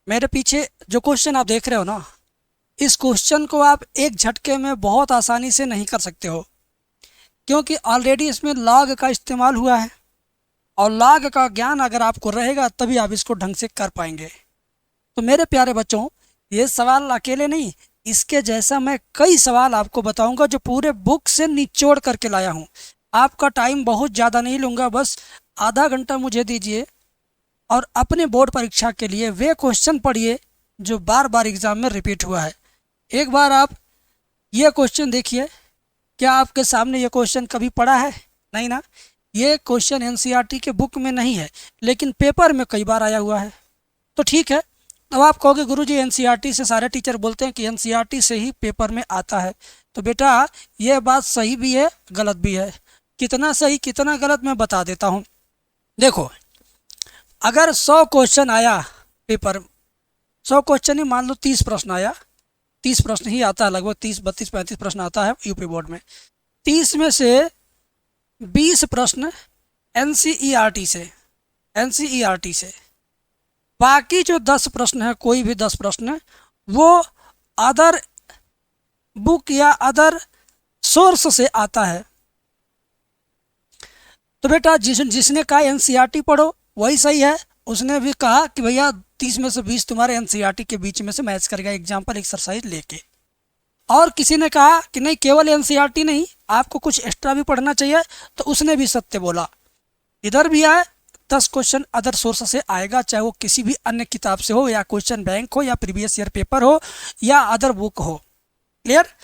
मेरे पीछे जो क्वेश्चन आप देख रहे हो ना, इस क्वेश्चन को आप एक झटके में बहुत आसानी से नहीं कर सकते हो, क्योंकि ऑलरेडी इसमें लॉग का इस्तेमाल हुआ है। और लॉग का ज्ञान अगर आपको रहेगा तभी आप इसको ढंग से कर पाएंगे। तो मेरे प्यारे बच्चों, ये सवाल अकेले नहीं, इसके जैसा मैं कई सवाल आपको बताऊंगा जो पूरे बुक से निचोड़ करके लाया हूँ। आपका टाइम बहुत ज़्यादा नहीं लूँगा, बस आधा घंटा मुझे दीजिए और अपने बोर्ड परीक्षा के लिए वे क्वेश्चन पढ़िए जो बार बार एग्ज़ाम में रिपीट हुआ है। एक बार आप ये क्वेश्चन देखिए, क्या आपके सामने ये क्वेश्चन कभी पढ़ा है? नहीं ना। ये क्वेश्चन एनसीईआरटी के बुक में नहीं है, लेकिन पेपर में कई बार आया हुआ है। तो ठीक है, अब आप कहोगे गुरुजी एनसीईआरटी से सारे टीचर बोलते हैं कि एनसीईआरटी से ही पेपर में आता है। तो बेटा, ये बात सही भी है, गलत भी है। कितना सही कितना गलत मैं बता देता हूँ। देखो, अगर 100 क्वेश्चन आया पेपर, 100 क्वेश्चन ही मान लो 30 प्रश्न आया, 30 प्रश्न ही आता है, लगभग 30 32 35 प्रश्न आता है यूपी बोर्ड में। 30 में से 20 प्रश्न एनसीईआरटी से, एनसीईआरटी से। बाकी जो 10 प्रश्न है, कोई भी 10 प्रश्न, वो अदर बुक या अदर सोर्स से आता है। तो बेटा, जिसने कहा एनसीईआरटी पढ़ो वही सही है। उसने भी कहा कि भैया 30 में से 20 तुम्हारे एनसीईआरटी के बीच में से मैच करेगा एग्जाम्पल एक्सरसाइज लेके। और किसी ने कहा कि नहीं, केवल एनसीईआरटी नहीं, आपको कुछ एक्स्ट्रा भी पढ़ना चाहिए, तो उसने भी सत्य बोला। इधर भी आए 10 क्वेश्चन अदर सोर्स से आएगा, चाहे वो किसी भी अन्य किताब से हो, या क्वेश्चन बैंक हो, या प्रीवियस ईयर पेपर हो, या अदर बुक हो। क्लियर?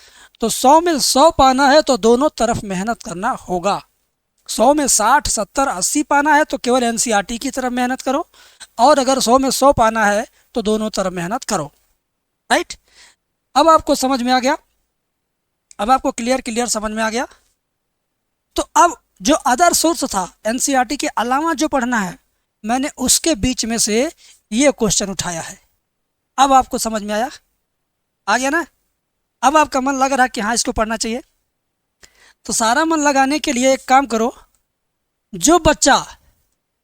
तो 100 में 100 पाना है तो दोनों तरफ मेहनत करना होगा। 100 में 60 70 80 पाना है तो केवल एनसीईआरटी की तरफ मेहनत करो, और अगर 100 में 100 पाना है तो दोनों तरफ मेहनत करो। राइट? अब आपको समझ में आ गया? अब आपको क्लियर क्लियर समझ में आ गया? तो अब जो अदर सोर्स था एनसीईआरटी के अलावा जो पढ़ना है, मैंने उसके बीच में से ये क्वेश्चन उठाया है। अब आपको समझ में आया? आ गया ना? अब आपका मन लग रहा है कि हाँ, इसको पढ़ना चाहिए। तो सारा मन लगाने के लिए एक काम करो, जो बच्चा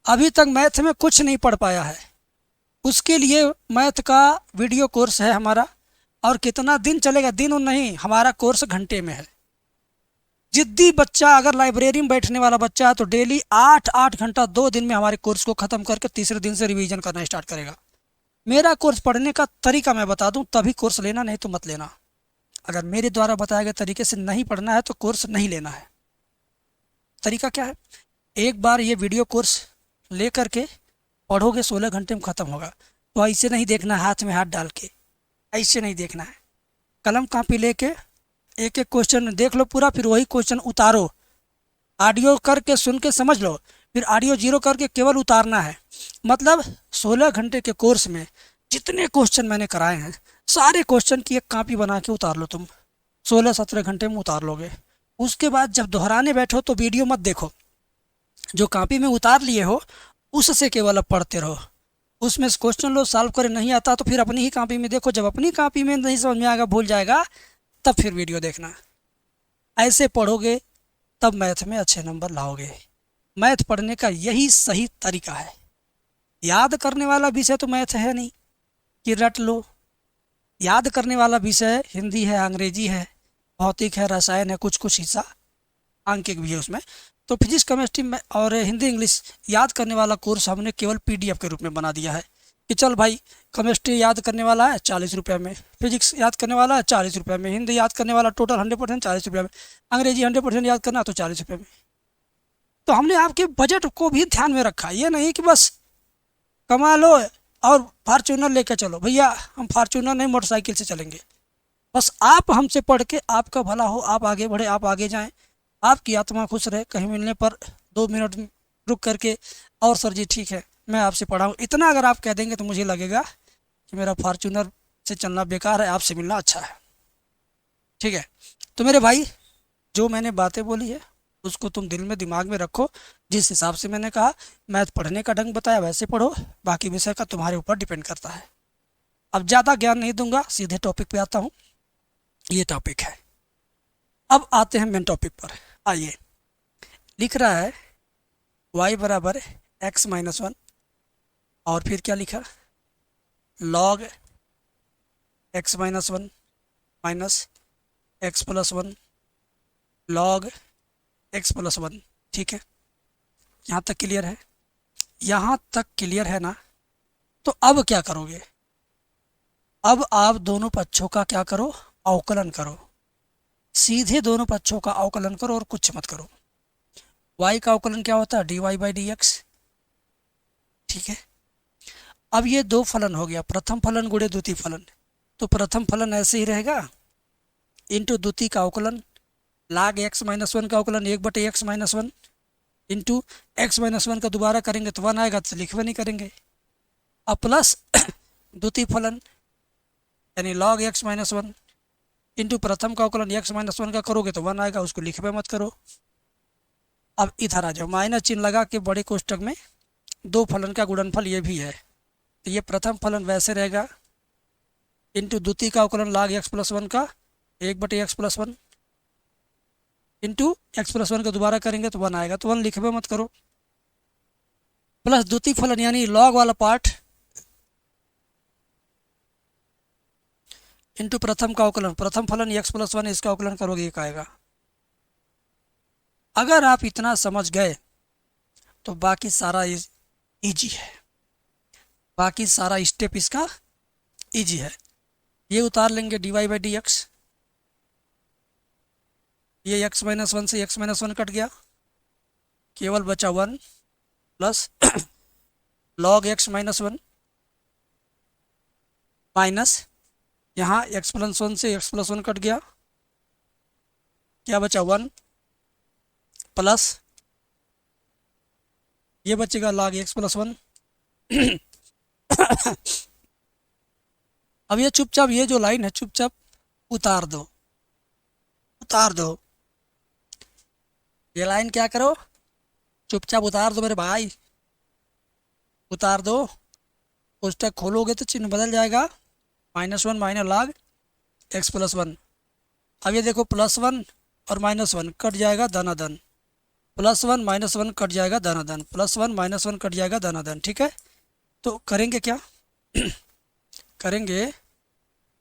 अभी तक मैथ में कुछ नहीं पढ़ पाया है, उसके लिए मैथ का वीडियो कोर्स है हमारा। और कितना दिन चलेगा? दिन और नहीं, हमारा कोर्स घंटे में है। जिद्दी बच्चा, अगर लाइब्रेरी में बैठने वाला बच्चा है, तो डेली 8-8 घंटा 2 दिन में हमारे कोर्स को ख़त्म करके तीसरे दिन से रिवीजन करना स्टार्ट करेगा। मेरा कोर्स पढ़ने का तरीका मैं बता दूं तभी कोर्स लेना, नहीं तो मत लेना। अगर मेरे द्वारा बताए गए तरीके से नहीं पढ़ना है तो कोर्स नहीं लेना है। तरीका क्या है? एक बार ये वीडियो कोर्स ले करके पढ़ोगे, 16 घंटे में ख़त्म होगा। तो ऐसे नहीं देखना, हाथ में हाथ डाल के ऐसे नहीं देखना है। कलम कापी लेके एक एक क्वेश्चन देख लो पूरा, फिर वही क्वेश्चन उतारो। ऑडियो करके सुन के समझ लो, फिर ऑडियो जीरो करके केवल उतारना है। मतलब 16 घंटे के कोर्स में जितने क्वेश्चन मैंने कराए हैं, सारे क्वेश्चन की एक कॉपी बना के उतार लो तुम। 16-17 घंटे में उतार लोगे। उसके बाद जब दोहराने बैठो तो वीडियो मत देखो, जो कॉपी में उतार लिए हो उससे केवल अब पढ़ते रहो। उसमें से क्वेश्चन लो, सॉल्व करे, नहीं आता तो फिर अपनी ही कॉपी में देखो। जब अपनी कॉपी में नहीं समझ में आएगा, भूल जाएगा, तब फिर वीडियो देखना। ऐसे पढ़ोगे तब मैथ में अच्छे नंबर लाओगे। मैथ पढ़ने का यही सही तरीका है। याद करने वाला विषय तो मैथ है नहीं कि रट लो। याद करने वाला विषय हिंदी है, अंग्रेजी है, भौतिक है, रसायन है, कुछ कुछ हिस्सा आंकिक भी है उसमें। तो फिजिक्स केमिस्ट्री में और हिंदी इंग्लिश याद करने वाला कोर्स हमने केवल पीडीएफ के रूप में बना दिया है कि चल भाई, केमिस्ट्री याद करने वाला है 40 रुपये में, फिजिक्स याद करने वाला है 40 रुपये में, हिंदी याद करने वाला टोटल 100% 40 रुपये में, अंग्रेजी 100% याद करना तो 40 रुपये में। तो हमने आपके बजट को भी ध्यान में रखा। ये नहीं कि बस कमा लो और फार्चूनर लेकर चलो। भैया, हम फार्चूनर नहीं, मोटरसाइकिल से चलेंगे। बस आप हमसे पढ़ के आपका भला हो, आप आगे बढ़े, आप आगे जाएं, आपकी आत्मा खुश रहे। कहीं मिलने पर 2 मिनट रुक करके, और सर जी ठीक है मैं आपसे पढ़ाऊँ, इतना अगर आप कह देंगे तो मुझे लगेगा कि मेरा फार्चूनर से चलना बेकार है, आपसे मिलना अच्छा है। ठीक है? तो मेरे भाई, जो मैंने बातें बोली है उसको तुम दिल में दिमाग में रखो। जिस हिसाब से मैंने कहा मैथ पढ़ने का ढंग बताया वैसे पढ़ो, बाकी विषय का तुम्हारे ऊपर डिपेंड करता है। अब ज़्यादा ज्ञान नहीं दूंगा, सीधे टॉपिक पे आता हूँ। ये टॉपिक है, अब आते हैं मेन टॉपिक पर। आइए, लिख रहा है y बराबर x-1, और फिर क्या लिखा, log x minus one minus x plus one log x plus one. ठीक है, यहाँ तक क्लियर है? यहाँ तक क्लियर है ना? तो अब क्या करोगे? अब आप दोनों पक्षों का क्या करो? अवकलन करो। सीधे दोनों पक्षों का अवकलन करो और कुछ मत करो। y का अवकलन क्या होता है? dy by d x. ठीक है, अब ये दो फलन हो गया, प्रथम फलन गुणे द्वितीय फलन। तो प्रथम फलन ऐसे ही रहेगा, इंटू द्वितीय का अवकलन लाग एक्स माइनस वन का अवकलन एक बटे x minus one into x minus one का दोबारा करेंगे तो वन आएगा, तो लिखवे नहीं करेंगे। अब प्लस द्वितीय फलन यानी log x minus one into प्रथम का अवकलन एक्स माइनस वन का करोगे तो वन आएगा, उसको लिखवे मत करो। अब इधर आ जाओ, माइनस चिन्ह लगा के बड़े कोष्टक में दो फलन का गुणनफल ये भी है, तो ये प्रथम फलन वैसे रहेगा इंटू द्वितीय का अवकलन लाग एक्स प्लस वन का एक बटे x plus one into x plus one का दोबारा करेंगे तो वन आएगा, तो वन लिखवे मत करो। प्लस द्वितीय फलन यानी लॉग वाला पार्ट इंटू प्रथम का अवकलन, प्रथम फलन एक्स प्लस वन इसका अवकलन करोगे एक आएगा। अगर आप इतना समझ गए तो बाकी सारा इजी है, बाकी सारा स्टेप इसका इजी है। ये उतार लेंगे dy बाई डी एक्स, ये x माइनस वन से x माइनस वन कट गया, केवल बचा one plus log x minus one minus यहाँ x प्लस वन से x प्लस वन कट गया, क्या बचा वन प्लस ये बचेगा log x प्लस वन। अब ये चुपचाप ये जो लाइन है चुपचाप उतार दो, उतार दो। ये लाइन क्या करो? चुपचाप उतार दो मेरे भाई, उतार दो। कोष्टक खोलोगे तो चिन्ह बदल जाएगा, minus one minus log x plus one. अब ये देखो प्लस वन और माइनस वन कट जाएगा धनाधन, plus one minus one cut जाएगा धनाधन, plus one minus one cut जाएगा धनाधन। ठीक है, तो करेंगे क्या? करेंगे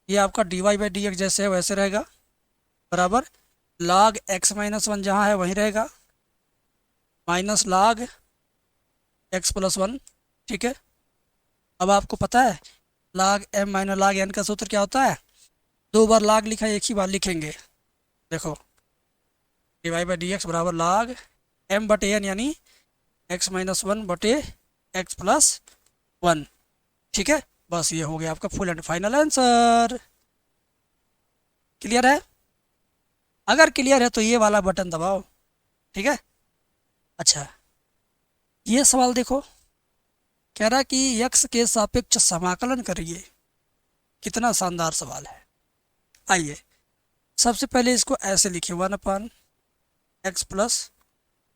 ये आपका dy बाई डी एक्स जैसे है वैसे रहेगा, बराबर log x माइनस वन जहाँ है वहीं रहेगा minus log x plus one. ठीक है, अब आपको पता है log m minus log n का सूत्र क्या होता है? दो बार log लिखा है एक ही बार लिखेंगे। देखो dy बाई डी एक्स बराबर log m बटे n यानी x माइनस वन बटे x प्लस वन। ठीक है, बस ये हो गया आपका full and final answer. Clear है? अगर क्लियर है तो ये वाला बटन दबाओ। ठीक है, अच्छा ये सवाल देखो, कह रहा कि x के सापेक्ष समाकलन करिए। कितना शानदार सवाल है। आइए सबसे पहले इसको ऐसे लिखिए, one upon x plus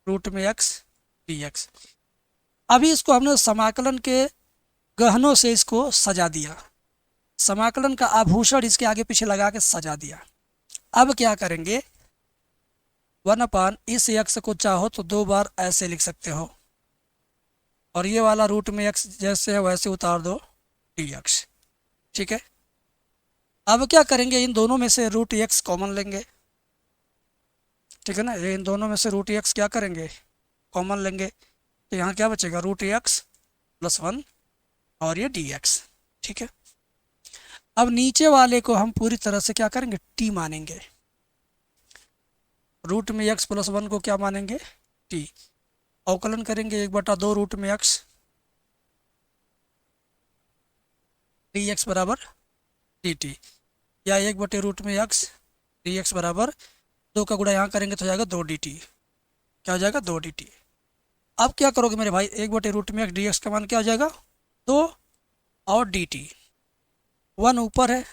root में x dx। अभी इसको हमने समाकलन के गहनों से इसको सजा दिया, समाकलन का आभूषण इसके आगे पीछे लगा के सजा दिया। अब क्या करेंगे? वन अपान इस x को चाहो तो दो बार ऐसे लिख सकते हो, और ये वाला रूट में x जैसे है वैसे उतार दो dx। ठीक है, अब क्या करेंगे? इन दोनों में से रूट x कॉमन लेंगे। ठीक है ना, ये इन दोनों में से रूट x क्या करेंगे? कॉमन लेंगे, तो यहाँ क्या बचेगा? रूट x प्लस वन और ये dx। ठीक है, अब नीचे वाले को हम पूरी तरह से क्या करेंगे? t मानेंगे। रूट में x प्लस वन को क्या मानेंगे? t। अवकलन करेंगे एक बटा दो रूट में x dx बराबर dt, या एक बटे रूट में x dx बराबर दो का गुणा यहाँ करेंगे तो हो जाएगा दो dt। क्या हो जाएगा? दो dt। अब क्या करोगे मेरे भाई? एक बटे रूट में x dx का मान क्या हो जाएगा? दो और dt। वन ऊपर है,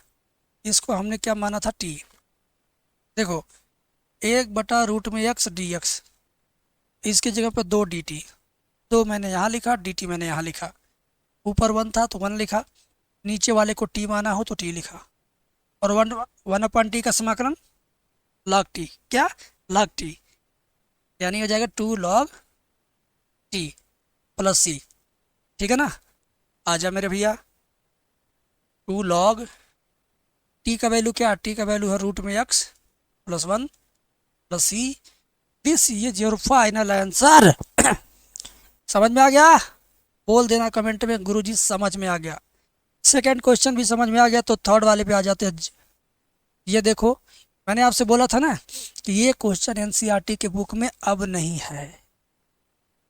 इसको हमने क्या माना था? t। देखो एक बटा रूट में x dx, इसकी जगह पर दो dt, दो मैंने यहाँ लिखा dt मैंने यहाँ लिखा, ऊपर वन था तो वन लिखा, नीचे वाले को t माना हो तो t लिखा, और वन अपन टी का समाकलन log t। क्या? log t, यानी हो जाएगा two log t plus c। ठीक है ना, आजा मेरे भैया। टू लॉग टी का वैल्यू क्या, टी का वैल्यू है रूट में x plus one plus c, this is your final answer. समझ में आ गया? बोल देना कमेंट में गुरुजी समझ में आ गया। सेकंड क्वेश्चन भी समझ में आ गया तो थर्ड वाले पे आ जाते हैं। ये देखो, मैंने आपसे बोला था ना कि ये क्वेश्चन एनसीईआरटी के बुक में अब नहीं है,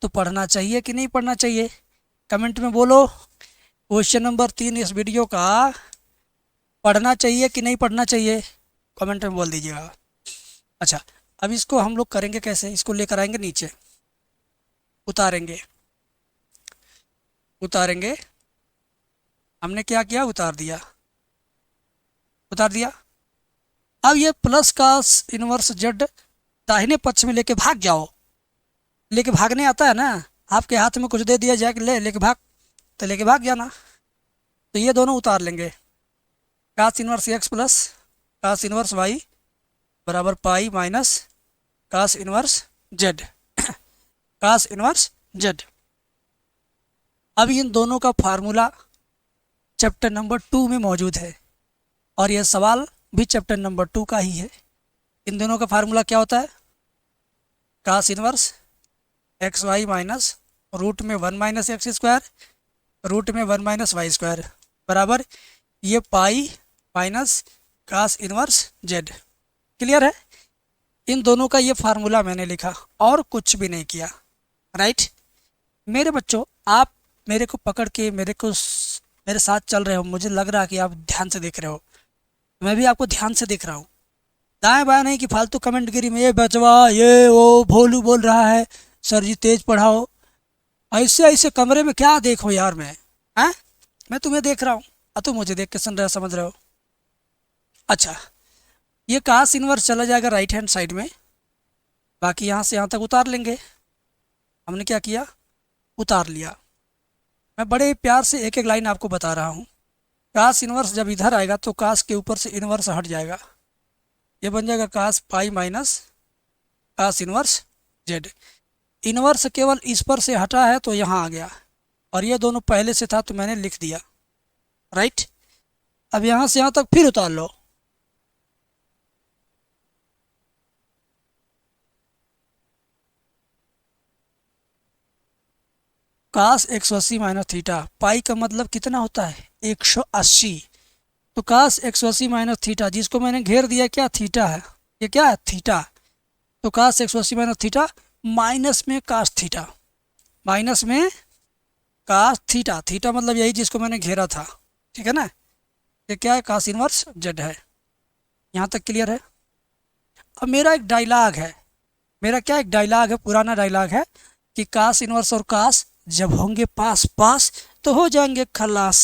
तो पढ़ना चाहिए कि नहीं पढ़ना चाहिए? कमेंट में बोलो। क्वेश्चन नंबर 3 इस वीडियो का पढ़ना चाहिए कि नहीं पढ़ना चाहिए? कमेंट में बोल दीजिएगा। अच्छा, अब इसको हम लोग करेंगे कैसे? इसको लेकर आएंगे नीचे, उतारेंगे। उतारेंगे, हमने क्या किया? उतार दिया, उतार दिया। अब ये प्लस का इनवर्स जेड दाहिने पक्ष में लेके भाग जाओ। लेके भागने आता है ना, आपके हाथ में कुछ दे दिया जाए कि ले लेके भाग, तो लेके भाग जाना। तो ये दोनों उतार लेंगे। Cos inverse x plus cos inverse y बराबर pi minus cos inverse z. Cos inverse z. अब इन दोनों का फार्मूला चैप्टर नंबर 2 में मौजूद है, और यह सवाल भी चैप्टर नंबर 2 का ही है। इन दोनों का फार्मूला क्या होता है? Cos inverse x y minus root में 1 माइनस एक्स स्क्वायर रूट में 1 माइनस वाई स्क्वायर बराबर ये pi minus cos inverse z. Clear है? इन दोनों का ये फार्मूला मैंने लिखा और कुछ भी नहीं किया। राइट मेरे बच्चों, आप मेरे को पकड़ के मेरे साथ चल रहे हो, मुझे लग रहा है कि आप ध्यान से देख रहे हो, मैं भी आपको ध्यान से देख रहा हूँ। दाएं बाएं नहीं कि फालतू कमेंट गिरी में ये बचवा ये वो भोलू बोल रहा है, सर जी तेज पढ़ाओ। ऐसे ऐसे कमरे में क्या देखो यार मैं तुम्हें देख रहा हूँ और तुम मुझे देख के सुन रहे हो, समझ रहे हो? अच्छा, ये कास इनवर्स चला जाएगा राइट हैंड साइड में, बाकी यहाँ से यहाँ तक उतार लेंगे। हमने क्या किया? उतार लिया। मैं बड़े प्यार से एक एक लाइन आपको बता रहा हूँ। कास इनवर्स जब इधर आएगा तो कास के ऊपर से इनवर्स हट जाएगा, ये बन जाएगा cos pi minus cos inverse z. Inverse केवल इस पर से हटा है तो यहाँ आ गया, और ये दोनों पहले से था तो मैंने लिख दिया। राइट, अब यहाँ से यहाँ तक फिर उतार लो। कास 180 माइनस थीटा, पाई का मतलब कितना होता है? 180। तो कास 180 माइनस थीटा, जिसको मैंने घेर दिया क्या? थीटा है। ये क्या है? थीटा। तो कास 180 माइनस थीटा माइनस में कास थीटा, माइनस में कास थीटा। थीटा मतलब यही जिसको मैंने घेरा था, ठीक है ना? ये क्या है? कास इनवर्स जेड है। यहाँ तक क्लियर है? अब मेरा एक डायलॉग है, मेरा क्या एक डायलॉग है, पुराना डायलॉग है कि कास इनवर्स और कास जब होंगे पास पास तो हो जाएंगे खलास।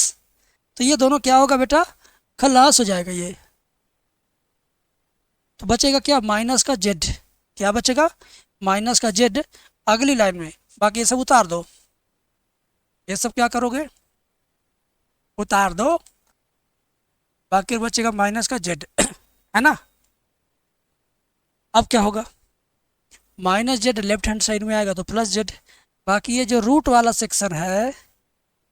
तो ये दोनों क्या होगा बेटा? खलास हो जाएगा ये। तो बचेगा क्या? माइनस का जेड। क्या बचेगा? माइनस का जेड अगली लाइन में। बाकी ये सब उतार दो। ये सब क्या करोगे? उतार दो। बाकी बचेगा माइनस का जेड है ना? अब क्या होगा? Minus Z left hand side में आएगा तो प्लस जेड। बाकी ये जो रूट वाला सेक्शन है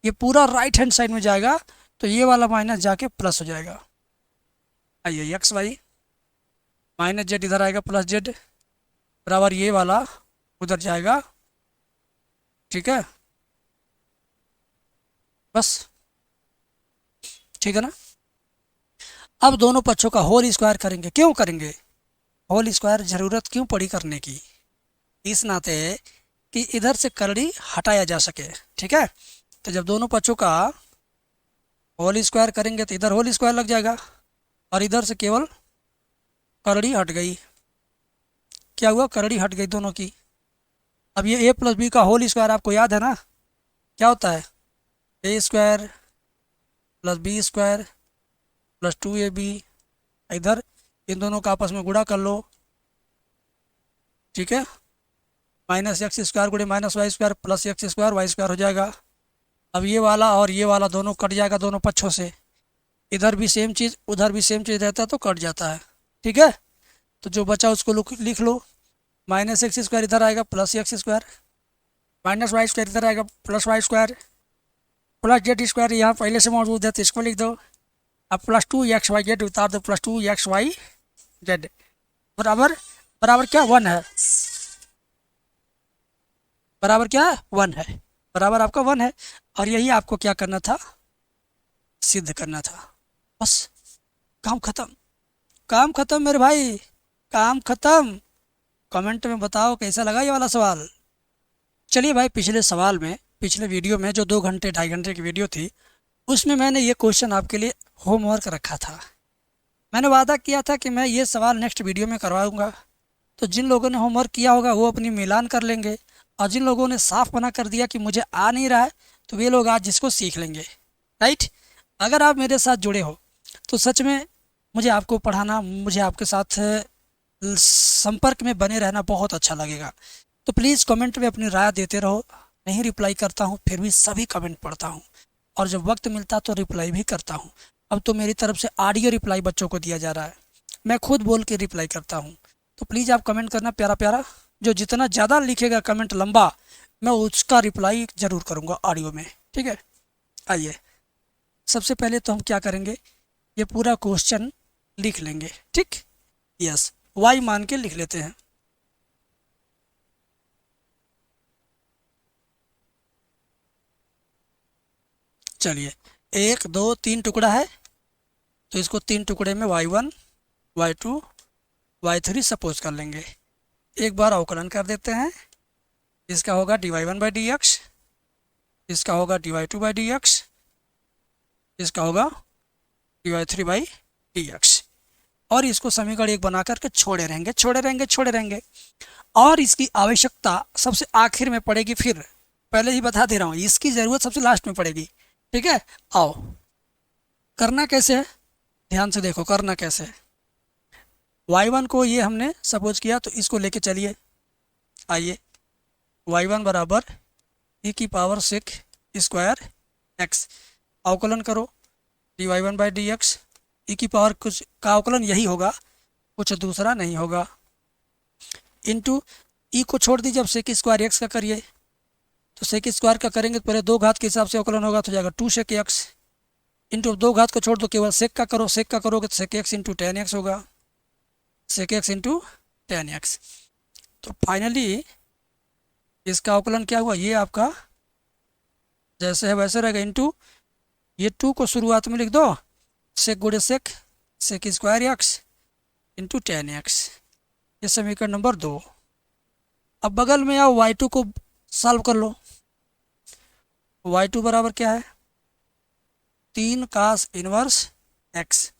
ये पूरा राइट हैंड साइड में जाएगा, तो ये वाला माइनस जाके प्लस हो जाएगा। आइए एक्स वाई माइनस जेड इधर आएगा प्लस जेड बराबर ये वाला उधर जाएगा। ठीक है, बस ठीक है ना? अब दोनों पक्षों का होल स्क्वायर करेंगे। क्यों करेंगे होल स्क्वायर? ज़रूरत क्यों पड़ी करने की? इस नाते कि इधर से करड़ी हटाया जा सके। ठीक है, तो जब दोनों पक्षों का होल स्क्वायर करेंगे तो इधर होल स्क्वायर लग जाएगा और इधर से केवल करड़ी हट गई। क्या हुआ? करड़ी हट गई दोनों की। अब ये a प्लस बी का होल स्क्वायर आपको याद है ना? क्या होता है? A square plus b square plus 2ab। इधर इन दोनों का आपस में गुणा कर लो। ठीक है, माइनस एक्स स्क्वायर गुणे minus y square plus x square y square हो जाएगा। अब ये वाला और ये वाला दोनों कट जाएगा दोनों पक्षों से। इधर भी सेम चीज़ उधर भी सेम चीज़ रहता है तो कट जाता है। ठीक है, तो जो बचा उसको लिख लो। माइनस एक्स स्क्वायर इधर आएगा plus x square, minus y square इधर आएगा plus y square, plus z square यहाँ पहले से मौजूद है तो इसको लिख दो। अब plus two x y z उतार दो, plus two x y z बराबर बराबर क्या 1 है, बराबर क्या है 1 है, बराबर आपका 1 है। और यही आपको क्या करना था, सिद्ध करना था। बस काम खत्म, काम खत्म मेरे भाई, काम खत्म। कमेंट में बताओ कैसा लगा ये वाला सवाल। चलिए भाई, पिछले सवाल में, पिछले वीडियो में जो 2 घंटे 2.5 घंटे की वीडियो थी, उसमें मैंने ये क्वेश्चन आपके लिए होमवर्क रखा था। मैंने वादा किया था कि मैं ये सवाल नेक्स्ट वीडियो में करवाऊंगा। तो जिन लोगों ने होमवर्क किया होगा वो अपनी मिलान कर लेंगे, और जिन लोगों ने साफ मना कर दिया कि मुझे आ नहीं रहा है, तो वे लोग आज जिसको सीख लेंगे। राइट। अगर आप मेरे साथ जुड़े हो तो सच में मुझे आपको पढ़ाना, मुझे आपके साथ संपर्क में बने रहना बहुत अच्छा लगेगा। तो प्लीज़ कमेंट में अपनी राय देते रहो। नहीं रिप्लाई करता हूँ फिर भी सभी कमेंट पढ़ता हूँ, और जब वक्त मिलता तो रिप्लाई भी करता हूँ। अब तो मेरी तरफ से ऑडियो रिप्लाई बच्चों को दिया जा रहा है, मैं खुद बोल के रिप्लाई करता हूँ। तो प्लीज़ आप कमेंट करना प्यारा प्यारा, जो जितना ज़्यादा लिखेगा कमेंट लंबा, मैं उसका रिप्लाई ज़रूर करूँगा ऑडियो में। ठीक है, आइए सबसे पहले तो हम क्या करेंगे, ये पूरा क्वेश्चन लिख लेंगे। ठीक, यस, वाई मान के लिख लेते हैं। चलिए, 1 2 3 टुकड़ा है, तो इसको 3 टुकड़े में y1 y2 y3 सपोज कर लेंगे। एक बार अवकलन कर देते हैं। इसका होगा dy1 बाई डी एक्स, इसका होगा dy2 बाई डी एक्स, इसका होगा dy3 बाई डी एक्स। और इसको समीकरण 1 बना करके छोड़े रहेंगे, छोड़े रहेंगे, छोड़े रहेंगे। और इसकी आवश्यकता सबसे आखिर में पड़ेगी, फिर पहले ही बता दे रहा हूँ, इसकी ज़रूरत सबसे लास्ट में पड़ेगी। ठीक है, आओ करना कैसे है, ध्यान से देखो करना कैसे है। y1 को ये हमने सपोज किया, तो इसको लेके चलिए। आइए, y1 बराबर e की पावर 6 स्क्वायर x, अवकलन करो dy1 बाई डी एक्स। ई की पावर कुछ का अवकलन यही होगा, कुछ दूसरा नहीं होगा, इंटू ई को छोड़ दीजिए, अब सेक स्क्वायर एक्स का करिए। तो सेक स्क्वायर का करेंगे तो पहले 2 घात के हिसाब से अवकलन होगा, तो जाएगा 2 सेक एक्स, इंटू 2 घात को छोड़ दो, केवल सेक का करो, सेक का करोगे तो sec x into tan x होगा, sec x into tan x. तो फाइनली इसका अवकलन क्या हुआ, ये आपका जैसे है वैसे रहेगा, इंटू ये 2 को शुरुआत में लिख दो, सेक गुड़े sec, sec square x into tan x. ये समीकरण नंबर 2। अब बगल में आओ, y2 को सॉल्व कर लो। y2 बराबर क्या है, 3 कास इनवर्स x।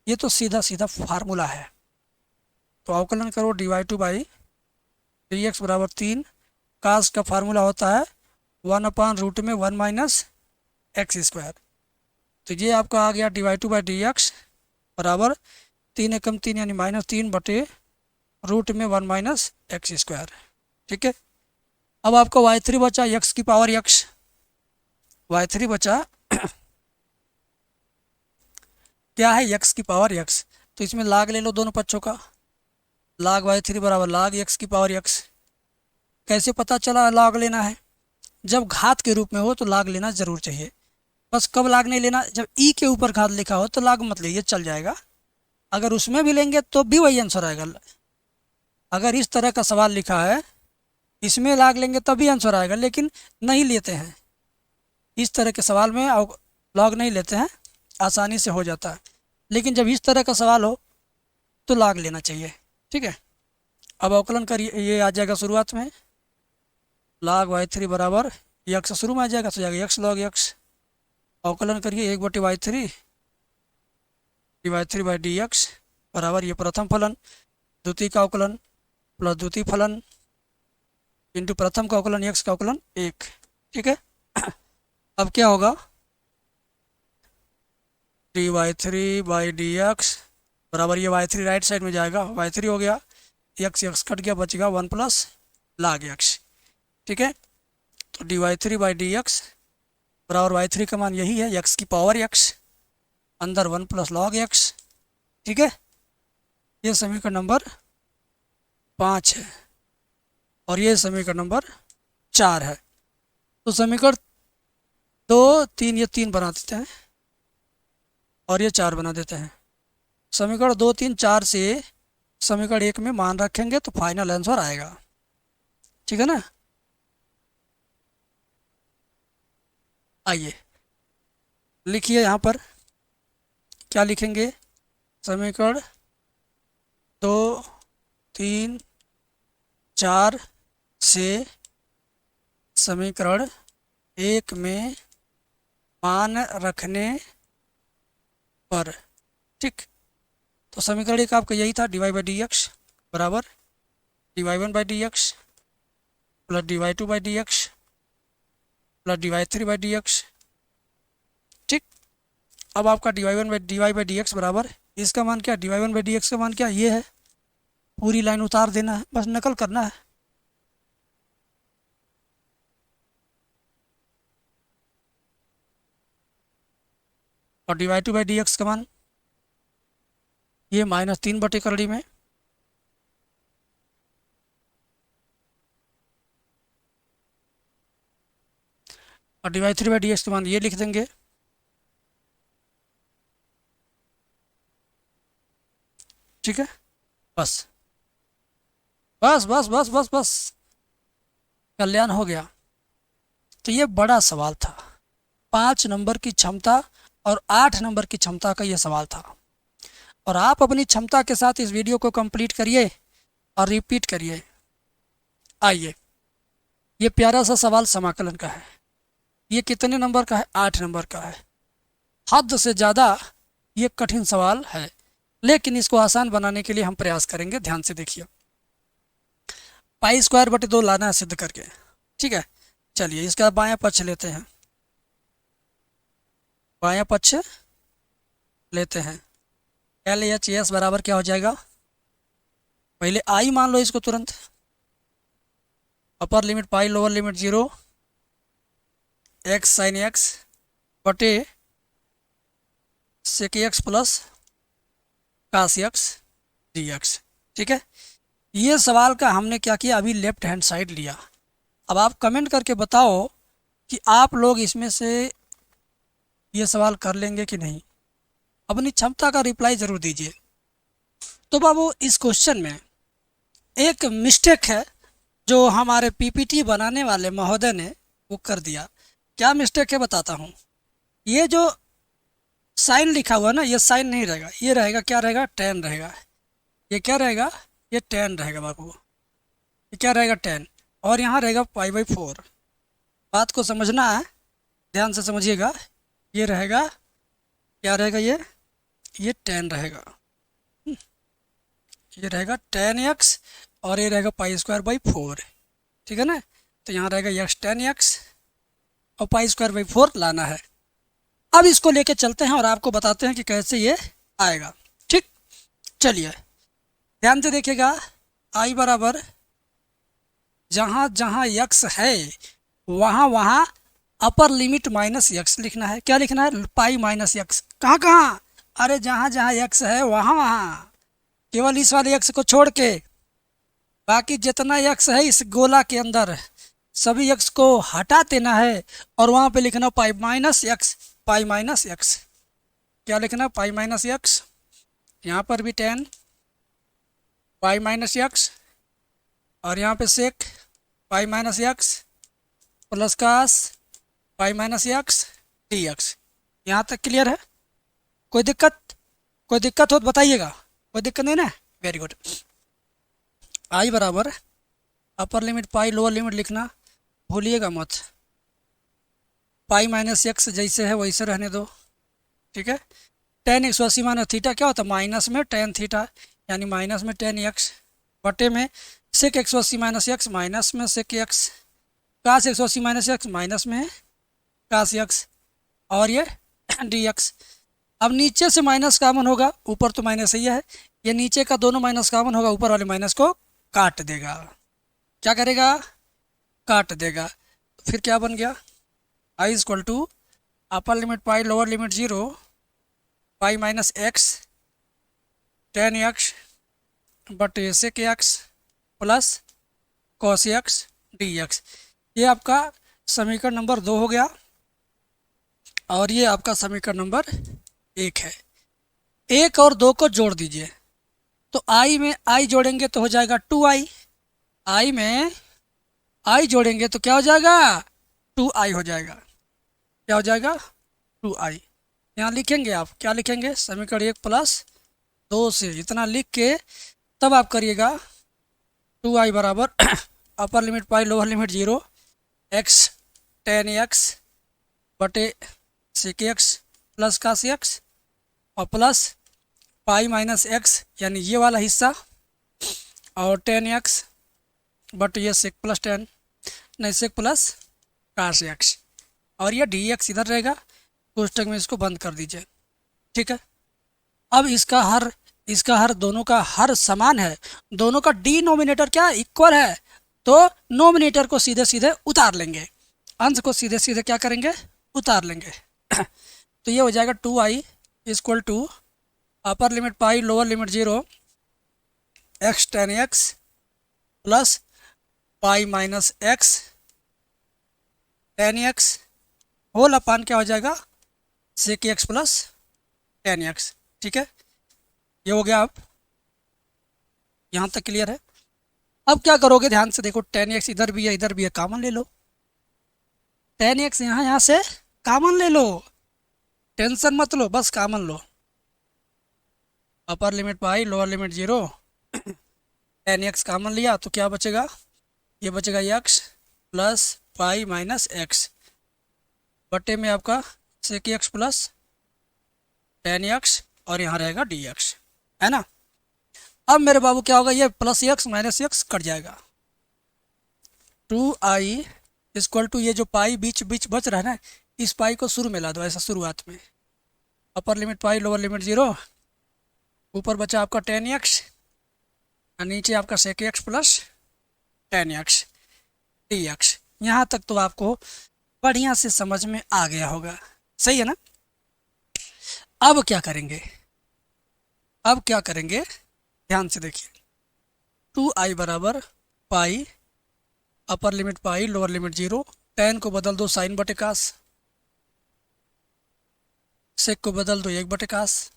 ये तो सीधा सीधा फार्मूला है। तो अवकलन करो dy2 बाई डी एक्स बराबर 3 कास का फार्मूला होता है 1/रूट में 1 माइनस एक्स स्क्वायर। तो ये आपका आ गया dy2 बाई डी एक्स बराबर 3 एकम 3 यानी -3 बटे रूट में 1 माइनस एक्स स्क्वायर। ठीक है, अब आपका y3 बचा x की पावर x, y3 बचा क्या है, x की पावर x। तो इसमें लाग ले लो दोनों पक्षों का, लाग y3 बराबर लाग x की पावर x। कैसे पता चला लाग लेना है, जब घात के रूप में हो तो लाग लेना जरूर चाहिए। बस कब लाग नहीं लेना, जब ई के ऊपर घात लिखा हो तो लाग मत लीजिए, चल जाएगा। अगर उसमें भी लेंगे तो भी वही आंसर आएगा। अगर इस तरह का सवाल लिखा है, इसमें लाग लेंगे तब भी आंसर आएगा, लेकिन नहीं लेते हैं इस तरह के सवाल में, लॉग नहीं लेते हैं, आसानी से हो जाता है। लेकिन जब इस तरह का सवाल हो तो लाग लेना चाहिए। ठीक है, अब अवकलन करिए, ये आ जाएगा शुरुआत में लाग y3 बराबर x शुरू में आ जाएगा, तो जाएगा x लॉग x। अवकलन करिए 1/y3 dy3 by d x बराबर ये प्रथम फलन, द्वितीय का अवकलन प्लस द्वितीय फलन इंटू प्रथम का अवकलन x का अवकलन 1। ठीक है, अब क्या होगा, dy3 बाई डी एक्स बराबर ये y3 राइट साइड में जाएगा, y3 हो गया, x कट गया, बच गया 1 प्लस लाग x। ठीक है, तो dy3 बाई डी एक्स बराबर y3 का मान यही है, x की पावर x अंदर 1 प्लस लॉग x। ठीक है, ये समीकरण नंबर 5 है और ये समीकरण नंबर 4 है। तो समीकरण 2 3 ये 3 बना देते हैं, और ये 4 बना देते हैं। समीकरण 2, 3, 4 से समीकरण 1 में मान रखेंगे तो फाइनल आंसर आएगा। ठीक है ना। आइए लिखिए यहाँ पर, क्या लिखेंगे? समीकरण 2, 3, 4 से समीकरण 1 में मान रखने पर। ठीक, तो समीकरण 1 आपका यही था, dy/dx बराबर dy1/dx plus dy2/dx plus dy3/dx। ठीक, अब आपका dy1/dx बराबर, इसका मान क्या, dy1/dx का मान क्या, ये है। पूरी लाइन उतार देना है, बस नकल करना है। और dy2/dx का मान ये -3/करड़ी में और dy3/dx का मान ये लिख देंगे। ठीक है, बस बस बस बस बस बस कल्याण हो गया। तो ये बड़ा सवाल था, 5 नंबर की क्षमता और 8 नंबर की क्षमता का ये सवाल था। और आप अपनी क्षमता के साथ इस वीडियो को कंप्लीट करिए और रिपीट करिए। आइए, ये प्यारा सा सवाल समाकलन का है। ये कितने नंबर का है? 8 नंबर का है। हद से ज़्यादा ये कठिन सवाल है, लेकिन इसको आसान बनाने के लिए हम प्रयास करेंगे। ध्यान से देखिए, π²/2 लाना है सिद्ध करके। ठीक है, चलिए इसका बायां पक्ष लेते हैं। बायां पक्ष लेते हैं। LHS बराबर क्या हो जाएगा? पहले I मान लो इसको तुरंत। Upper limit pi, lower limit 0, x sin x बटे sec x plus cos x dx। ठीक है, ये सवाल का हमने क्या किया, अभी लेफ्ट हैंड साइड लिया। अब आप कमेंट करके बताओ कि आप लोग इसमें से ये सवाल कर लेंगे कि नहीं। अपनी क्षमता का रिप्लाई ज़रूर दीजिए। तो बाबू, इस क्वेश्चन में एक मिस्टेक है जो हमारे PPT बनाने वाले महोदय ने वो कर दिया। क्या मिस्टेक है बताता हूँ। ये जो साइन लिखा हुआ ना, ये साइन नहीं रहेगा, ये रहेगा, क्या रहेगा, tan रहेगा। ये क्या रहेगा, ये tan रहेगा बाबू। ये क्या रहेगा, tan। और यहाँ रहेगा π/4। बात को समझना है, ध्यान से समझिएगा। ये रहेगा, क्या रहेगा, ये tan रहेगा। ये रहेगा tan x और ये रहेगा π²/4। ठीक है ना। तो यहाँ रहेगा x tan x और π²/4 लाना है। अब इसको लेके चलते हैं और आपको बताते हैं कि कैसे ये आएगा। ठीक, चलिए ध्यान से देखिएगा। I बराबर जहाँ जहाँ x है वहाँ वहाँ अपर लिमिट -x लिखना है। क्या लिखना है, π-x। कहाँ कहाँ, अरे जहाँ जहाँ x है वहाँ वहाँ, केवल इस वाले x को छोड़ के बाकी जितना x है इस गोला के अंदर सभी x को हटा देना है और वहाँ पे लिखना π-x, π-x। क्या लिखना, π-x। यहाँ पर भी tan π-x और यहाँ पे sec π-x plus cos π-x dx। यहाँ तक क्लियर है? कोई दिक्कत हो तो बताइएगा। कोई दिक्कत नहीं ना, वेरी गुड। I बराबर upper limit pi, lower limit लिखना भूलिएगा मत। π-x जैसे है वैसे रहने दो। ठीक है, tan 180 माइनस थीटा क्या होता है, माइनस में tan थीटा, यानी माइनस में tan x बटे में sec 180 माइनस x, माइनस में sec x, cos 180 minus x, minus में cos x और ये dx। अब नीचे से माइनस कॉमन होगा, ऊपर तो माइनस ही है, ये नीचे का दोनों माइनस कॉमन होगा, ऊपर वाले माइनस को काट देगा। क्या करेगा, काट देगा। फिर क्या बन गया, I equal to upper limit pi, lower limit 0, π-x tan x बटे sec x plus cos x dx। ये आपका समीकरण नंबर 2 हो गया और ये आपका समीकरण नंबर 1 है। 1 और 2 को जोड़ दीजिए, तो i में i जोड़ेंगे तो हो जाएगा 2i। i में i जोड़ेंगे तो क्या हो जाएगा, 2i हो जाएगा। क्या हो जाएगा, 2i। यहाँ लिखेंगे, आप क्या लिखेंगे, समीकरण 1 प्लस 2 से इतना लिख के तब आप करिएगा 2i बराबर upper limit pi lower limit 0 x tan x बटे sec x plus cos x और प्लस पाई माइनस एक्स यानी ये वाला हिस्सा और tan x बट ये sec प्लस tan नहीं sec प्लस cos x और ये dx इधर रहेगा, कोष्टक में इसको बंद कर दीजिए। ठीक है, अब इसका हर दोनों का हर समान है, दोनों का डिनोमिनेटर क्या इक्वल है, तो नोमिनेटर को सीधे सीधे उतार लेंगे, अंश को सीधे सीधे क्या करेंगे, उतार लेंगे। तो ये हो जाएगा 2i equal to upper limit pi lower limit 0 x tan x plus pi minus x tan x whole upon क्या हो जाएगा, sec x plus tan x। ठीक है, ये हो गया। अब यहाँ तक क्लियर है। अब क्या करोगे, ध्यान से देखो, tan x इधर भी है इधर भी है, कॉमन ले लो। tan x यहाँ से कॉमन ले लो, टेंशन मत लो, बस कॉमन लो। Upper limit pi lower limit 0 tan x common लिया तो क्या बचेगा, ये बचेगा x plus pi minus x बटे में आपका sec x plus tan x और यहाँ रहेगा dx, है ना। अब मेरे बाबू क्या होगा, ये plus x minus x cut जाएगा। 2i इक्वल टू ये जो पाई बीच बीच बच रहा है ना, इस पाई को शुरू में ला दो ऐसा शुरुआत में। अपर लिमिट पाई लोअर लिमिट 0, ऊपर बचा आपका tan x और नीचे आपका sec x plus tan x dx। यहाँ तक तो आपको बढ़िया से समझ में आ गया होगा, सही है ना। अब क्या करेंगे, अब क्या करेंगे, ध्यान से देखिए। 2i बराबर पाई upper limit pi lower limit 0, tan को बदल दो साइन बटे कास, सेक को बदल दो 1 बटे कास।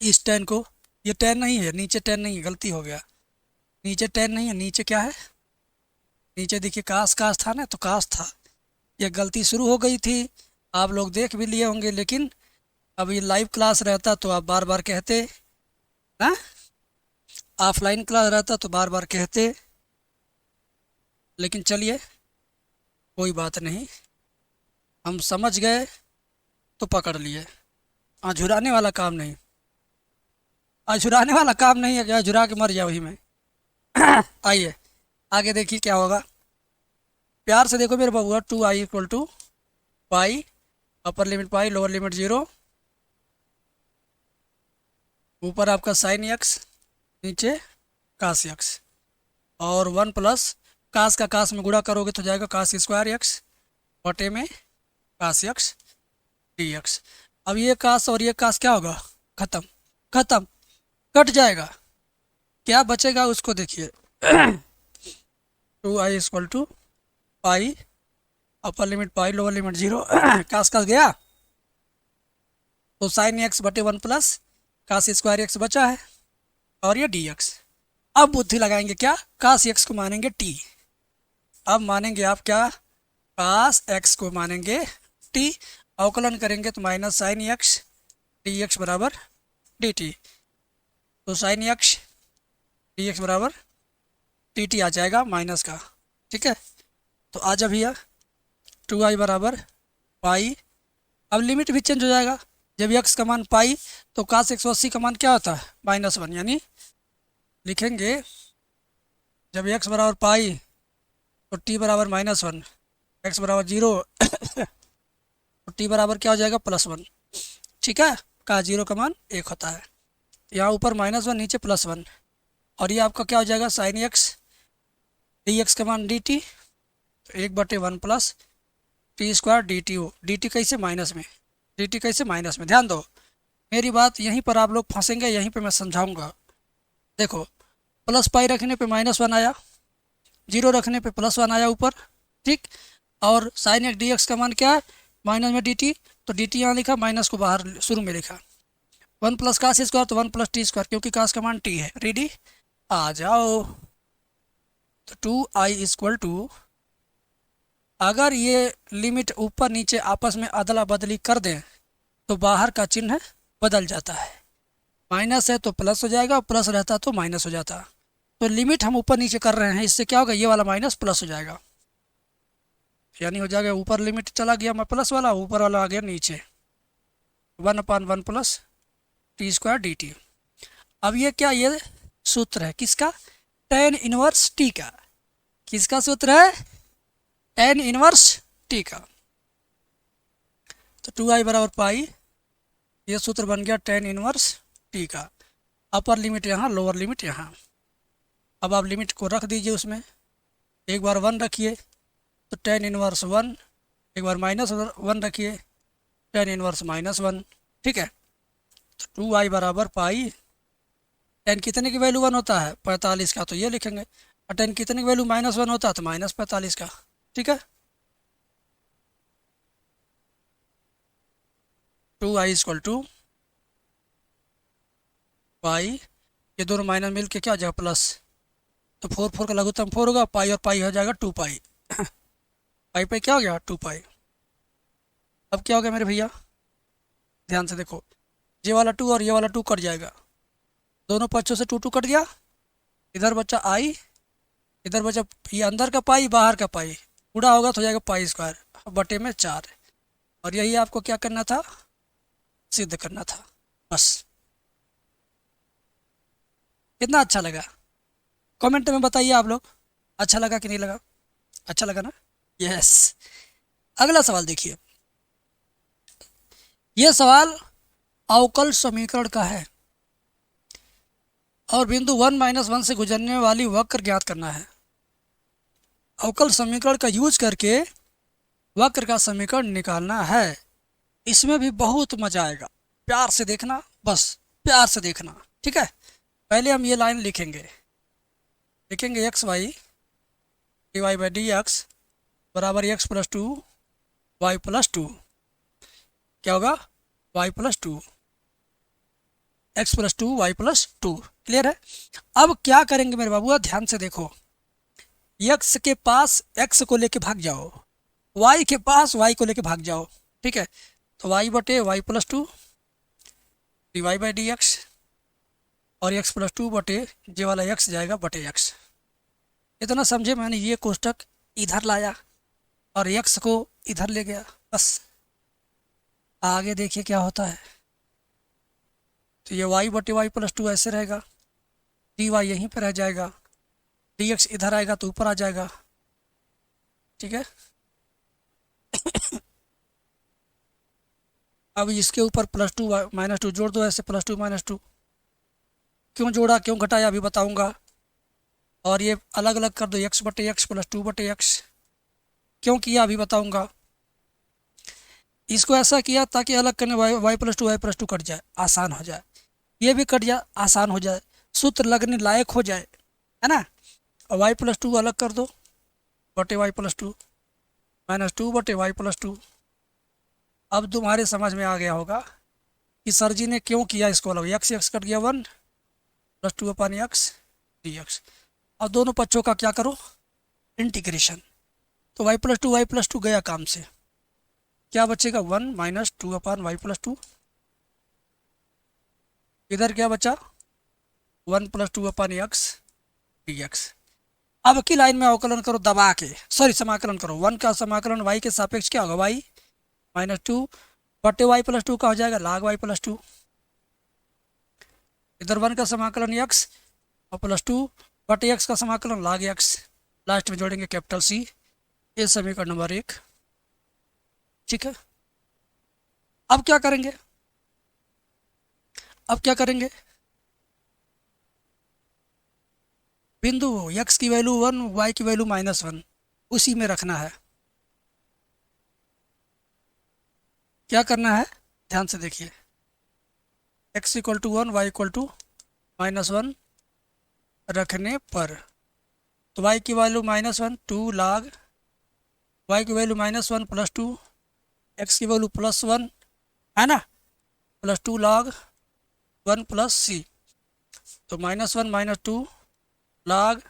इस tan को, ये tan नहीं है, नीचे tan नहीं है, गलती हो गया, नीचे tan नहीं है, नीचे क्या है, नीचे देखिए कास कास था ना, तो कास था, ये गलती शुरू हो गई थी, आप लोग देख भी लिए होंगे, लेकिन अब ये लाइव क्लास रहता तो आप बार बार कहते, हाँ, ऑफलाइन क्लास रहता तो बार बार कहते, लेकिन चलिए कोई बात नहीं, हम समझ गए तो पकड़ लिए। अझुराने वाला काम नहीं, अझुराने वाला काम नहीं है कि अझुरा के मर जाओ ही में। आइए आगे देखिए क्या होगा, प्यार से देखो मेरे बबुआ। 2i equal to pi upper limit pi lower limit 0, ऊपर आपका साइन x नीचे कास x और 1 प्लस कास का कास में गुणा करोगे तो जाएगा कास स्क्वायर x बटे में कास x dx। अब ये कास और ये कास क्या होगा, खत्म, खत्म, कट जाएगा, क्या बचेगा उसको देखिए। 2i equal to pi upper limit pi lower limit 0 cos कास गया तो साइन x बटे 1 प्लस कास स्क्वायर x बचा है और ये dx। अब बुद्धि लगाएंगे, क्या, कास x को मानेंगे t, अब मानेंगे आप क्या, कास x को मानेंगे t, अवकलन करेंगे तो माइनस साइन x dx बराबर dt, तो साइन x dx बराबर dt आ जाएगा माइनस का। ठीक है, तो आ जा भैया 2i बराबर पाई, अब लिमिट भी चेंज हो जाएगा, जब x का मान पाई तो कास 180 का मान क्या होता है, -1, यानी लिखेंगे जब x बराबर पाई तो t बराबर -1, x बराबर 0 तो t बराबर क्या हो जाएगा, +1। ठीक है, का 0 का मान 1 होता है, यहाँ ऊपर -1 नीचे +1 और ये आपका क्या हो जाएगा, साइन x dx का मान dt, तो 1/1 प्लस टी स्क्वायर dt कैसे माइनस में, dt कैसे माइनस में। ध्यान दो मेरी बात, यहीं पर आप लोग फंसेंगे, यहीं पे मैं समझाऊंगा। देखो प्लस पाई रखने पे -1 आया, 0 रखने पे +1 आया ऊपर, ठीक, और साइन x dx का मान क्या है, माइनस में dt, तो डी टी यहाँ लिखा, माइनस को बाहर शुरू में लिखा। 1 प्लस कास स्क्वायर तो 1 प्लस टी स्क्वायर, क्योंकि कास का मान टी है। रेडी, आ जाओ। तो 2i इक्वल टू, अगर ये लिमिट ऊपर नीचे आपस में अदला बदली कर दें तो बाहर का चिन्ह बदल जाता है। माइनस है तो प्लस हो जाएगा, प्लस रहता तो माइनस हो जाता। तो लिमिट हम ऊपर नीचे कर रहे हैं, इससे क्या होगा, ये वाला माइनस प्लस हो जाएगा, यानी हो जाएगा ऊपर लिमिट चला गया मैं प्लस वाला, ऊपर वाला आ गया नीचे। 1/1 plus T square D T. अब ये क्या, ये सूत्र है किसका, tan इनवर्स टी का। किसका सूत्र है, tan इनवर्स टी का। तो 2i बराबर पाई, ये सूत्र बन गया tan इनवर्स टी का। अपर लिमिट यहाँ, लोअर लिमिट यहाँ। अब आप लिमिट को रख दीजिए उसमें, एक बार 1 रखिए तो tan इनवर्स 1, एक बार -1 रखिए tan इनवर्स -1। ठीक है, तो 2i बराबर पाई, tan कितने की वैल्यू 1 होता है, 45 का, तो ये लिखेंगे। और tan कितने की वैल्यू -1 होता है, तो -45 का। ठीक है, 2i इक्वल टू पाई, ये दोनों माइनस मिल के क्या हो जाएगा, प्लस। तो 4 का लघुत्तम 4 होगा, पाई और पाई हो जाएगा 2 पाई। पाई पाई क्या हो गया, 2 पाई। अब क्या हो गया मेरे भैया, ध्यान से देखो, ये वाला 2 और ये वाला 2 कट जाएगा, दोनों पक्षों से 2 कट गया। इधर बचा आई, इधर बचा ये अंदर का पाई, बाहर का पाई, पूरा होगा तो हो जाएगा पाई स्क्वायर बटे में 4। और यही आपको क्या करना था, सिद्ध करना था, बस। कितना अच्छा लगा, कमेंट में बताइए आप लोग, अच्छा लगा कि नहीं लगा। अच्छा लगा ना, यस। अगला सवाल देखिए, यह सवाल अवकल समीकरण का है और बिंदु 1 - 1 से गुजरने वाली वक्र ज्ञात करना है। अवकल समीकरण का यूज करके वक्र का समीकरण निकालना है। इसमें भी बहुत मजा आएगा, प्यार से देखना, बस प्यार से देखना। ठीक है, पहले हम ये लाइन लिखेंगे x y d y by d x बराबर x + 2 y + 2। क्या होगा, y + 2, x + 2 y + 2। क्लियर है। अब क्या करेंगे मेरे बाबू, ध्यान से देखो, x के पास x को लेके भाग जाओ, y के पास y को लेके भाग जाओ। ठीक है, तो y बटे y + 2 d y by d x, और x + 2 बटे ये वाला x जाएगा बटे x। इतना समझे, मैंने ये कोष्टक इधर लाया और x को इधर ले गया, बस। आगे देखिए क्या होता है। तो ये y बटे y + 2 ऐसे रहेगा, dy यहीं पर रह जाएगा, dx इधर आएगा तो ऊपर आ जाएगा। ठीक है, अब इसके ऊपर +2 -2 जोड़ दो, ऐसे +2 -2। क्यों जोड़ा क्यों घटाया अभी बताऊंगा। और ये अलग अलग कर दो, x बटे x + 2 बटे x। क्यों किया अभी बताऊंगा। इसको ऐसा किया ताकि अलग करने y + 2 y + 2 कट जाए, आसान हो जाए। ये भी कट जाए, आसान हो जाए, सूत्र लगने लायक हो जाए, है ना। और y + 2 अलग कर दो बटे y + 2 -2 बटे y + 2। अब तुम्हारे समझ में आ गया होगा कि सर जी ने क्यों किया इसको अलग। x कट गया 1 + 2/x dx। और दोनों पक्षों का क्या करो, इंटीग्रेशन। तो y + 2 y + 2 गया काम से, क्या बचेगा 1 - 2/y + 2। इधर क्या बचा 1 + 2/x dx। अब की लाइन में अवकलन करो दबा के, सॉरी समाकलन करो। 1 का समाकलन y के सापेक्ष क्या होगा, y -2 बटे y + 2 का हो जाएगा log y + 2। इधर 1 का समाकलन x और +2 बटे x का समाकलन log x। लास्ट में जोड़ेंगे कैपिटल C। ये समीकरण नंबर 1। ठीक है, अब क्या करेंगे, बिंदु x की वैल्यू 1 y की वैल्यू -1 उसी में रखना है। क्या करना है, ध्यान से देखिए, x = 1 y = -1 रखने पर, तो y की वैल्यू -1 2 log y की वैल्यू -1 + 2, x की वैल्यू +1 है ना, +2 log 1 प्लस सी। तो -1 -2 log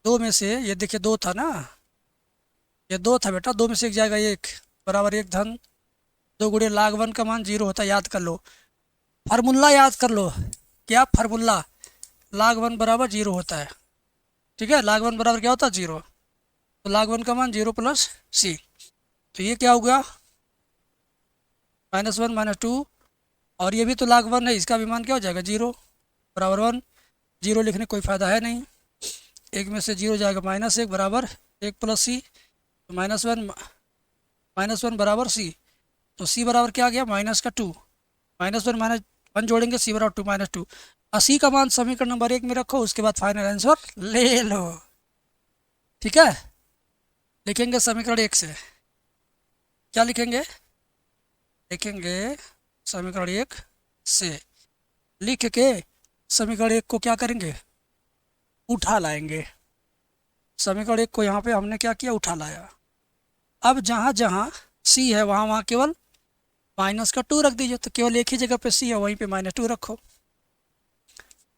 2 में से, ये देखिए 2 था ना, ये 2 था बेटा, 2 में से 1 जाएगा 1 बराबर 1 धन 2 गुणे log 1 का मान 0 होता है, याद कर लो, फार्मूला याद कर लो। क्या फार्मूला? log 1 बराबर 0 होता है, ठीक है, log 1 बराबर क्या होता है 0, तो log 1 का मान 0 प्लस सी। तो ये क्या हो गया -1 -2, और ये भी तो log 1 है, इसका भी मान क्या हो जाएगा 0 बराबर 1। 0 लिखने का कोई फ़ायदा है नहीं, 1 में से 0 जाएगा -1 बराबर 1 प्लस सी। तो -1 बराबर सी, तो सी बराबर क्या आ गया -2, -1 जोड़ेंगे, सी बराबर 2 -2। सी का मान समीकरण नंबर 1 में रखो, उसके बाद फाइनल आंसर ले लो, ठीक है। लिखेंगे समीकरण 1 से, क्या लिखेंगे? लिखेंगे समीकरण 1 से, लिख के समीकरण 1 को क्या करेंगे, उठा लाएंगे। समीकरण 1 को यहाँ पे हमने क्या किया, उठा लाया। अब जहाँ जहाँ सी है वहाँ वहाँ केवल -2 रख दीजिए, तो केवल एक ही जगह पे सी है, वहीं पे -2 रखो।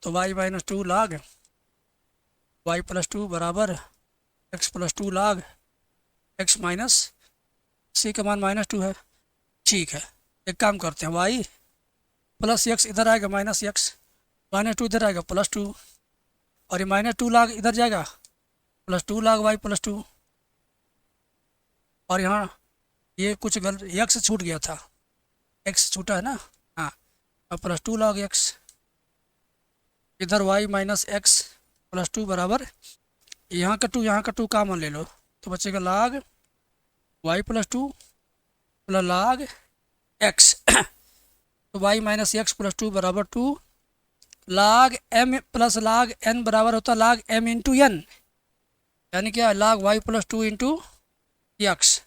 तो y -2 log y +2 बराबर x +2 log x माइनस सी का मान -2 है, ठीक है। एक काम करते हैं, y प्लस x इधर आएगा -x, -2 इधर आएगा +2, और ये -2 log इधर जाएगा +2 log y +2, और यहाँ ये कुछ गलत, x छूट गया था, x छूटा है ना, हाँ, और +2 log x, इधर y -x +2 बराबर, यहाँ का 2 कॉमन ले लो, तो बचेगा log y +2 plus log x। तो y -x +2 बराबर 2 log m plus log n बराबर होता है log m इंटू n, यानी क्या log y +2 इंटू x,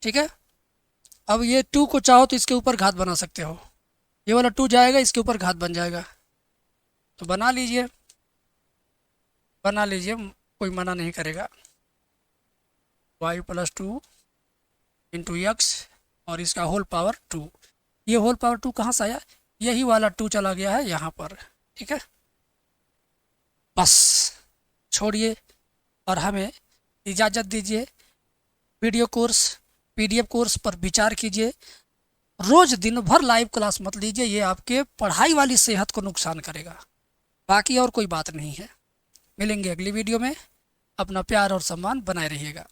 ठीक है। अब ये 2 को चाहो तो इसके ऊपर घात बना सकते हो, ये वाला 2 जाएगा, इसके ऊपर घात बन जाएगा, तो बना लीजिए, कोई मना नहीं करेगा। y +2 इंटू x और इसका होल पावर 2, ये होल पावर 2 कहाँ से आया, यही वाला 2 चला गया है यहाँ पर, ठीक है। बस छोड़िए और हमें इजाज़त दीजिए। वीडियो कोर्स PDF कोर्स पर विचार कीजिए, रोज़ दिन भर लाइव क्लास मत लीजिए, ये आपके पढ़ाई वाली सेहत को नुकसान करेगा, बाकी और कोई बात नहीं है। मिलेंगे अगली वीडियो में, अपना प्यार और सम्मान बनाए रहिएगा।